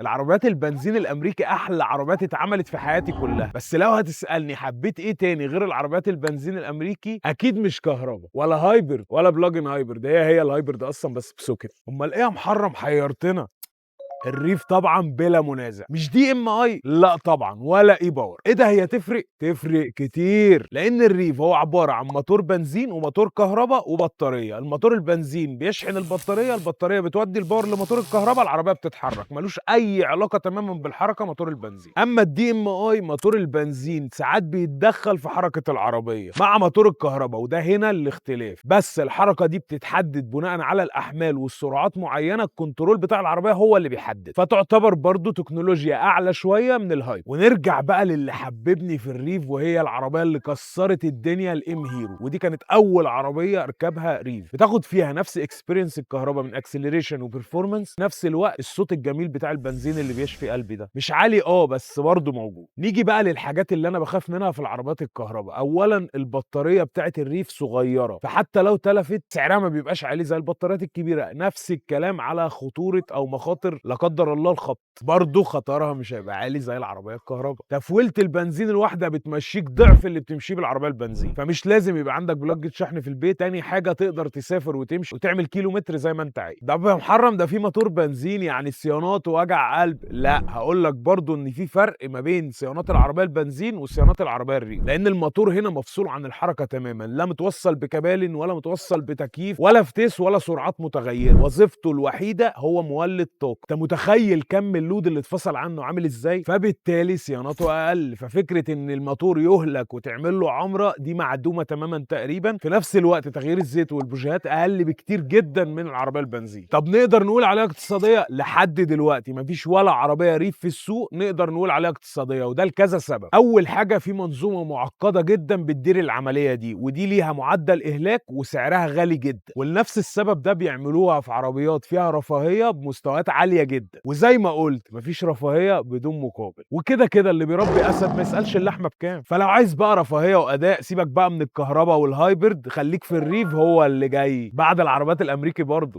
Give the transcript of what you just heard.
العربيات البنزين الامريكي احلى عربيات اتعملت في حياتي كلها، بس لو هتسالني حبيت ايه تاني غير العربيات البنزين الامريكي، اكيد مش كهرباء ولا هايبرد ولا بلاجن هايبرد، هي الهايبرد اصلا بس بسوكت. امال ايه يا محرم حيرتنا؟ الريف طبعا بلا منازع. مش دي ام اي؟ لا طبعا. ولا اي باور. ايه ده، هي تفرق؟ تفرق كتير، لان الريف هو عباره عن موتور بنزين وموتور كهرباء وبطاريه. الموتور البنزين بيشحن البطاريه، البطاريه بتودي الباور لموتور الكهرباء، العربيه بتتحرك. ملوش اي علاقه تماما بالحركه موتور البنزين. اما الدي ام اي، موتور البنزين ساعات بيتدخل في حركه العربيه مع موتور الكهرباء، وده هنا الاختلاف. بس الحركه دي بتتحدد بناء على الاحمال والسرعات معينه، الكنترول بتاع العربيه هو اللي بيحدد، فتعتبر برضو تكنولوجيا اعلى شويه من الهايب. ونرجع بقى للي حببني في الريف، وهي العربيه اللي كسرت الدنيا، الام هيرو. ودي كانت اول عربيه اركبها ريف، بتاخد فيها نفس اكسبيرينس الكهرباء من اكسلريشن وبرفورمانس، نفس الوقت الصوت الجميل بتاع البنزين اللي بيشفي قلبي ده مش عالي بس برضو موجود. نيجي بقى للحاجات اللي انا بخاف منها في العربيات الكهرباء. اولا البطاريه بتاعت الريف صغيره، فحتى لو تلفت سعرها ما بيبقاش عالي زي البطاريات الكبيره. نفس الكلام على خطوره او مخاطر لا قدر الله الخبط، برضه خطرها مش هيبقى عالي زي العربيه الكهرباء. تفويله البنزين الواحده بتمشيك ضعف اللي بتمشيه بالعربيه البنزين، فمش لازم يبقى عندك بلجة شحن في البيت. تاني حاجه تقدر تسافر وتمشي وتعمل كيلومتر زي ما انت عايز. ده بقى محرم، ده في موتور بنزين يعني صيانات ووجع قلب. لا، هقول لك برضه ان في فرق ما بين صيانات العربيه البنزين وصيانات العربيه الريف، لان الموتور هنا مفصول عن الحركه تماما، لا متوصل بكبالن ولا متوصل بتكييف ولا فتيس ولا سرعات متغيره. وظيفته الوحيده هو مولد طاقه. انت متخيل كم اللود اللي اتفصل عنه عامل ازاي؟ فبالتالي صيانته اقل. ففكره ان الموتور يهلك وتعمل له عمره دي معدومه تماما تقريبا. في نفس الوقت تغيير الزيت والبوجيهات اقل بكتير جدا من العربيه البنزين. طب نقدر نقول عليها اقتصاديه؟ لحد دلوقتي مفيش ولا عربيه ريف في السوق نقدر نقول عليها اقتصاديه، وده لكذا سبب. اول حاجه، في منظومه معقده جدا بتدير العمليه دي، ودي ليها معدل اهلاك وسعرها غالي جدا. ولنفس السبب ده بيعملوها في عربيات فيها رفاهيه بمستويات عاليه جدا. وزي ما قلت مفيش رفاهيه بدون مقابل. وكده كده اللي بيربي اسد ما يسالش اللحمه بكام. فلو عايز بقى رفاهيه واداء، سيبك بقى من الكهرباء والهايبرد، خليك في الريف، هو اللي جاي بعد العربيات الامريكي برضه.